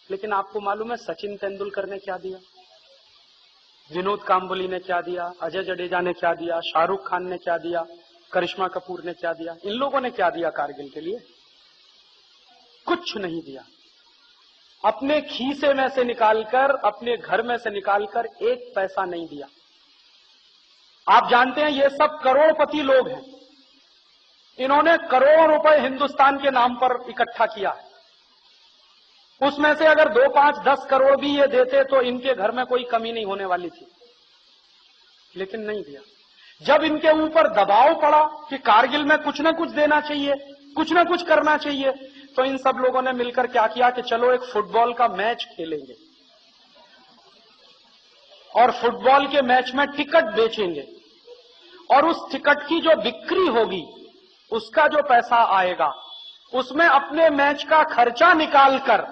लेकिन आपको मालूम है सचिन तेंदुलकर ने क्या दिया, विनोद कांबली ने क्या दिया, अजय जडेजा ने क्या दिया, शाहरुख खान ने क्या दिया, करिश्मा कपूर ने क्या दिया? इन लोगों ने क्या दिया कारगिल के लिए? कुछ नहीं दिया। अपने खीसे में से निकालकर, अपने घर में से निकालकर एक पैसा नहीं दिया। आप जानते हैं ये सब करोड़पति लोग हैं, इन्होंने करोड़ों रुपए हिंदुस्तान के नाम पर इकट्ठा किया है। उसमें से अगर 2, 5, 10 करोड़ भी ये देते तो इनके घर में कोई कमी नहीं होने वाली थी, लेकिन नहीं दिया। जब इनके ऊपर दबाव पड़ा कि कारगिल में कुछ न कुछ देना चाहिए, कुछ न कुछ करना चाहिए, तो इन सब लोगों ने मिलकर क्या किया कि चलो एक फुटबॉल का मैच खेलेंगे और फुटबॉल के मैच में टिकट बेचेंगे और उस टिकट की जो बिक्री होगी उसका जो पैसा आएगा उसमें अपने मैच का खर्चा निकालकर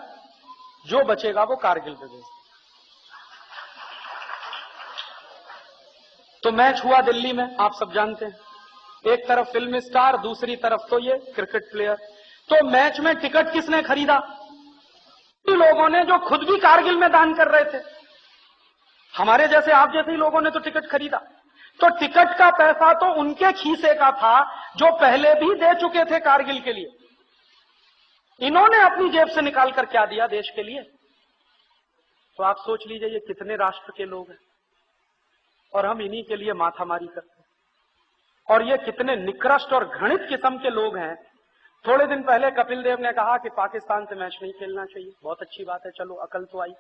जो बचेगा वो कारगिल पे भेज। तो मैच हुआ दिल्ली में, आप सब जानते हैं, एक तरफ फिल्म स्टार, दूसरी तरफ तो ये क्रिकेट प्लेयर। तो मैच में टिकट किसने खरीदा? लोगों ने जो खुद भी कारगिल में दान कर रहे थे। हमारे जैसे आप जैसे ही लोगों ने तो टिकट खरीदा। तो टिकट का पैसा तो उनके खीसे का था जो पहले भी दे चुके थे कारगिल के लिए। इन्होंने अपनी जेब से निकालकर क्या दिया देश के लिए? तो आप सोच लीजिए ये कितने राष्ट्र के लोग हैं और हम इन्हीं के लिए माथामारी करते हैं। और ये कितने निकृष्ट और घृणित किस्म के लोग हैं। थोड़े दिन पहले कपिल देव ने कहा कि पाकिस्तान से मैच नहीं खेलना चाहिए। बहुत अच्छी बात है, चलो अकल तो आई।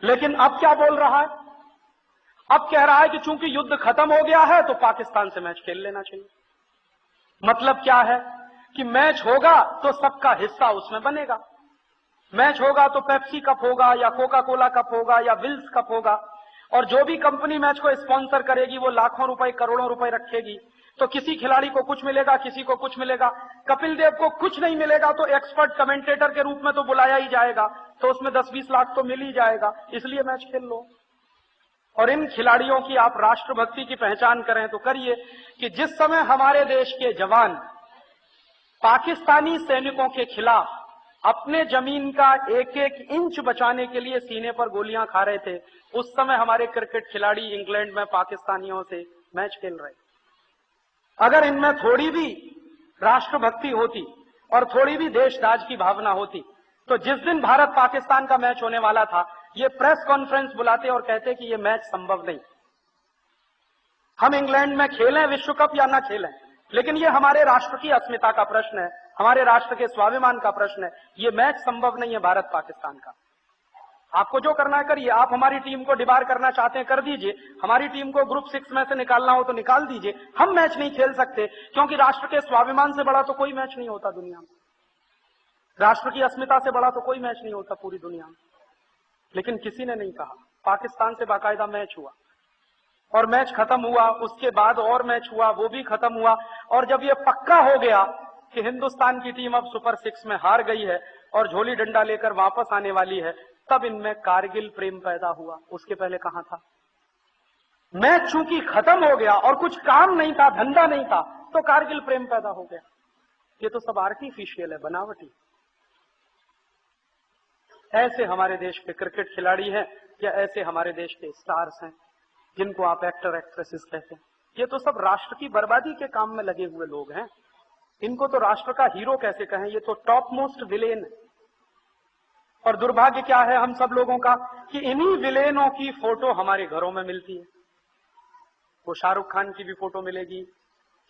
लेकिन अब क्या बोल रहा है? अब कह रहा है कि चूंकि युद्ध खत्म हो गया है तो पाकिस्तान से मैच खेल लेना चाहिए। मतलब क्या है कि मैच होगा तो सबका हिस्सा उसमें बनेगा। मैच होगा तो पेप्सी कप होगा या कोका कोला कप होगा या विल्स कप होगा, और जो भी कंपनी मैच को स्पॉन्सर करेगी वो लाखों रुपए, करोड़ों रुपए रखेगी। तो किसी खिलाड़ी को कुछ मिलेगा, किसी को कुछ मिलेगा। कपिल देव को कुछ नहीं मिलेगा तो एक्सपर्ट कमेंटेटर के रूप में तो बुलाया ही जाएगा, तो उसमें 10-20 लाख तो मिल ही जाएगा, इसलिए मैच खेल लो। और इन खिलाड़ियों की आप राष्ट्रभक्ति की पहचान करें तो करिए कि जिस समय हमारे देश के जवान पाकिस्तानी सैनिकों के खिलाफ अपने जमीन का एक एक इंच बचाने के लिए सीने पर गोलियां खा रहे थे, उस समय हमारे क्रिकेट खिलाड़ी इंग्लैंड में पाकिस्तानियों से मैच खेल रहे। अगर इनमें थोड़ी भी राष्ट्रभक्ति होती और थोड़ी भी देशराज की भावना होती तो जिस दिन भारत पाकिस्तान का मैच होने वाला था ये प्रेस कॉन्फ्रेंस बुलाते और कहते कि ये मैच संभव नहीं। हम इंग्लैंड में खेलें विश्व कप या ना खेलें, लेकिन ये हमारे राष्ट्र की अस्मिता का प्रश्न है, हमारे राष्ट्र के स्वाभिमान का प्रश्न है। ये मैच संभव नहीं है भारत पाकिस्तान का। आपको जो करना है करिए। आप हमारी टीम को डिबार करना चाहते हैं कर दीजिए, हमारी टीम को ग्रुप 6 में से निकालना हो तो निकाल दीजिए। हम मैच नहीं खेल सकते क्योंकि राष्ट्र के स्वाभिमान से बड़ा तो कोई मैच नहीं होता दुनिया में, राष्ट्र की अस्मिता से बड़ा तो कोई मैच नहीं होता पूरी दुनिया में। लेकिन किसी ने नहीं कहा। पाकिस्तान से बाकायदा मैच हुआ और मैच खत्म हुआ, उसके बाद और मैच हुआ, वो भी खत्म हुआ। और जब ये पक्का हो गया कि हिंदुस्तान की टीम अब सुपर 6 में हार गई है और झोली डंडा लेकर वापस आने वाली है, तब इनमें कारगिल प्रेम पैदा हुआ। उसके पहले कहां था? मैच चूंकि खत्म हो गया और कुछ काम नहीं था, धंधा नहीं था, तो कारगिल प्रेम पैदा हो गया। ये तो सब आर्टिफिशियल है, बनावटी। ऐसे हमारे देश के क्रिकेट खिलाड़ी हैं या ऐसे हमारे देश के स्टार्स हैं जिनको आप एक्टर एक्ट्रेसेस कहते हैं, ये तो सब राष्ट्र की बर्बादी के काम में लगे हुए लोग हैं। इनको तो राष्ट्र का हीरो कैसे कहें? ये तो टॉप मोस्ट विलेन है। और दुर्भाग्य क्या है हम सब लोगों का कि इन्हीं विलेनों की फोटो हमारे घरों में मिलती है। वो शाहरुख खान की भी फोटो मिलेगी,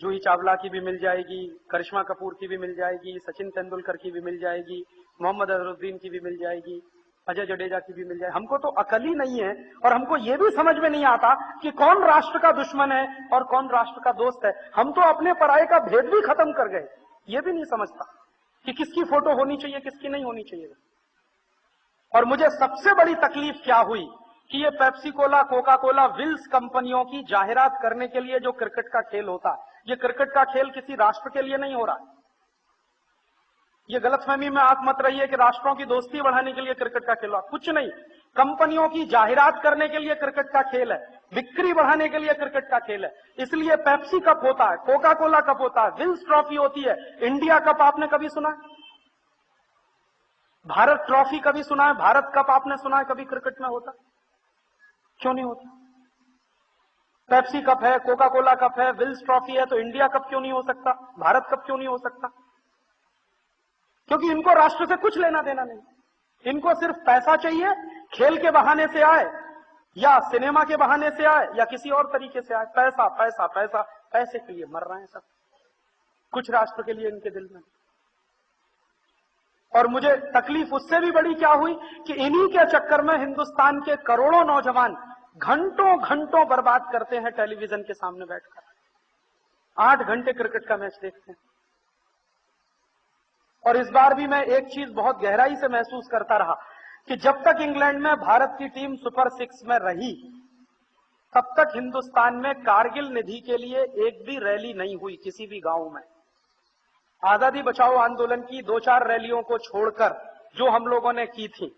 जूही चावला की भी मिल जाएगी, करिश्मा कपूर की भी मिल जाएगी, सचिन तेंदुलकर की भी मिल जाएगी, मोहम्मद अजहरुद्दीन की भी मिल जाएगी, अजय जडेजा की भी मिल जाएगी। हमको तो अकल ही नहीं है और हमको ये भी समझ में नहीं आता कि कौन राष्ट्र का दुश्मन है और कौन राष्ट्र का दोस्त है। हम तो अपने पराये का भेद भी खत्म कर गए। ये भी नहीं समझता कि किसकी फोटो होनी चाहिए, किसकी नहीं होनी चाहिए। और मुझे सबसे बड़ी तकलीफ क्या हुई कि ये Pepsi Cola, Coca Cola, Wills कंपनियों की जाहिरात करने के लिए जो क्रिकेट का खेल होता है, ये क्रिकेट का खेल किसी राष्ट्र के लिए नहीं हो रहा है। ये गलतफहमी में आप मत रहिए कि राष्ट्रों की दोस्ती बढ़ाने के लिए क्रिकेट का खेल हो, कुछ नहीं। कंपनियों की जाहिरात करने के लिए क्रिकेट का खेल है, बिक्री बढ़ाने के लिए क्रिकेट का खेल है। इसलिए पेप्सी कप होता है, कोका कोला कप होता है, विल्स ट्रॉफी होती है, इंडिया कप आपने कभी सुना? भारत ट्रॉफी कभी सुना है? भारत कप आपने सुना है कभी क्रिकेट में होता? क्यों नहीं होता? पेप्सी कप है, कोका कोला कप है, विल्स ट्रॉफी है, तो इंडिया कप क्यों नहीं हो सकता? भारत कप क्यों नहीं हो सकता? क्योंकि इनको राष्ट्र से कुछ लेना देना नहीं। इनको सिर्फ पैसा चाहिए, खेल के बहाने से आए या सिनेमा के बहाने से आए या किसी और तरीके से आए, पैसा पैसा पैसा, पैसे के लिए मर रहे हैं सब, कुछ राष्ट्र के लिए इनके दिल में। और मुझे तकलीफ उससे भी बड़ी क्या हुई कि इन्हीं के चक्कर में हिंदुस्तान के करोड़ों नौजवान घंटों घंटों बर्बाद करते हैं टेलीविजन के सामने बैठकर, 8 घंटे क्रिकेट का मैच देखते हैं। और इस बार भी मैं एक चीज बहुत गहराई से महसूस करता रहा कि जब तक इंग्लैंड में भारत की टीम सुपर 6 में रही, तब तक हिंदुस्तान में कारगिल निधि के लिए एक भी रैली नहीं हुई किसी भी गांव में। आजादी बचाओ आंदोलन की 2-4 रैलियों को छोड़कर जो हम लोगों ने की थी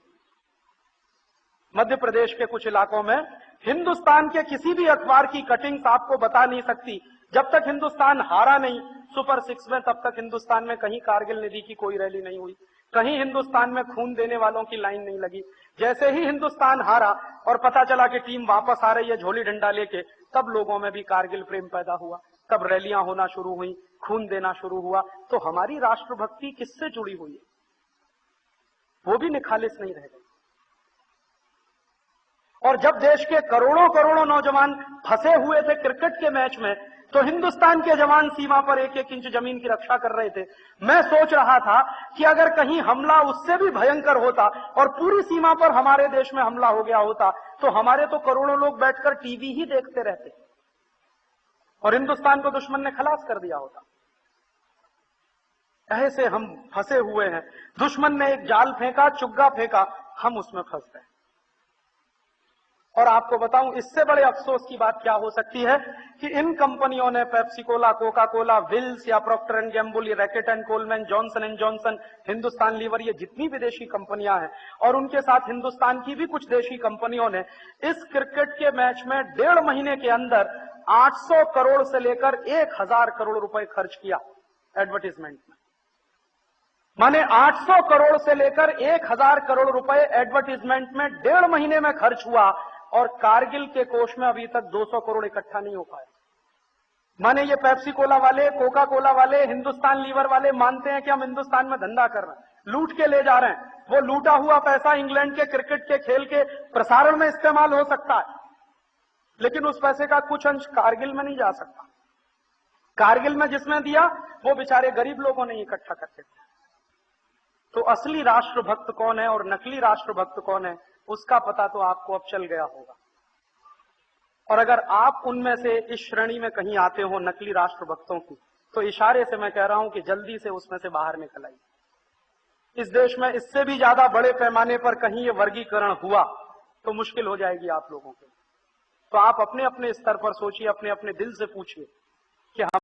मध्य प्रदेश के कुछ इलाकों में, हिंदुस्तान के किसी भी अखबार की कटिंग्स आपको बता नहीं सकती। जब तक हिंदुस्तान हारा नहीं सुपर 6 में, तब तक हिंदुस्तान में कहीं कारगिल निधि की कोई रैली नहीं हुई, कहीं हिंदुस्तान में खून देने वालों की लाइन नहीं लगी। जैसे ही हिंदुस्तान हारा और पता चला कि टीम वापस आ रही है झोली डंडा लेके, तब लोगों में भी कारगिल प्रेम पैदा हुआ, तब रैलियां होना शुरू हुई, खून देना शुरू हुआ। तो हमारी राष्ट्रभक्ति किससे जुड़ी हुई है? वो भी निखालिस नहीं रह गई। और जब देश के करोड़ों करोड़ों नौजवान फंसे हुए थे क्रिकेट के मैच में, तो हिंदुस्तान के जवान सीमा पर 1-1 इंच जमीन की रक्षा कर रहे थे। मैं सोच रहा था कि अगर कहीं हमला उससे भी भयंकर होता और पूरी सीमा पर हमारे देश में हमला हो गया होता, तो हमारे तो करोड़ों लोग बैठकर टीवी ही देखते रहते और हिंदुस्तान को दुश्मन ने खलास कर दिया होता। ऐसे हम फंसे हुए हैं। दुश्मन ने एक जाल फेंका, चुग्गा फेंका, हम उसमें फंस गए। और आपको बताऊं इससे बड़े अफसोस की बात क्या हो सकती है कि इन कंपनियों ने Pepsi Cola, Coca Cola, Wills या Procter and Gamble, Reckitt and Colman, Johnson and Johnson, Hindustan Lever, ये जितनी विदेशी कंपनियां हैं और उनके साथ हिंदुस्तान की भी कुछ देशी कंपनियों ने इस क्रिकेट के मैच में 1.5 महीने के अंदर 800 करोड़ से लेकर 1000 करोड़ रुपए खर्च किया एडवर्टीजमेंट में। माने 800 करोड़ से लेकर 1000 करोड़ रुपए एडवर्टीजमेंट में 1.5 महीने में खर्च हुआ और कारगिल के कोष में अभी तक 200 करोड़ इकट्ठा नहीं हो पाया। माने ये पेप्सी कोला वाले, कोका कोला वाले, हिंदुस्तान लीवर वाले मानते हैं कि हम हिंदुस्तान में धंधा कर रहे हैं, लूट के ले जा रहे हैं। वो लूटा हुआ पैसा इंग्लैंड के क्रिकेट के खेल के प्रसारण में इस्तेमाल हो सकता है, लेकिन उस पैसे का कुछ अंश कारगिल में नहीं जा सकता। कारगिल में जिसमें दिया वो बेचारे गरीब लोगों ने इकट्ठा करके दिया। तो असली राष्ट्रभक्त कौन है और नकली राष्ट्रभक्त कौन है, उसका पता तो आपको अब चल गया होगा। और अगर आप उनमें से इस श्रेणी में कहीं आते हो नकली राष्ट्रभक्तों की, तो इशारे से मैं कह रहा हूं कि जल्दी से उसमें से बाहर निकल आइए। इस देश में इससे भी ज्यादा बड़े पैमाने पर कहीं ये वर्गीकरण हुआ तो मुश्किल हो जाएगी आप लोगों के। तो आप अपने अपने स्तर पर सोचिए, अपने अपने दिल से पूछिए कि हम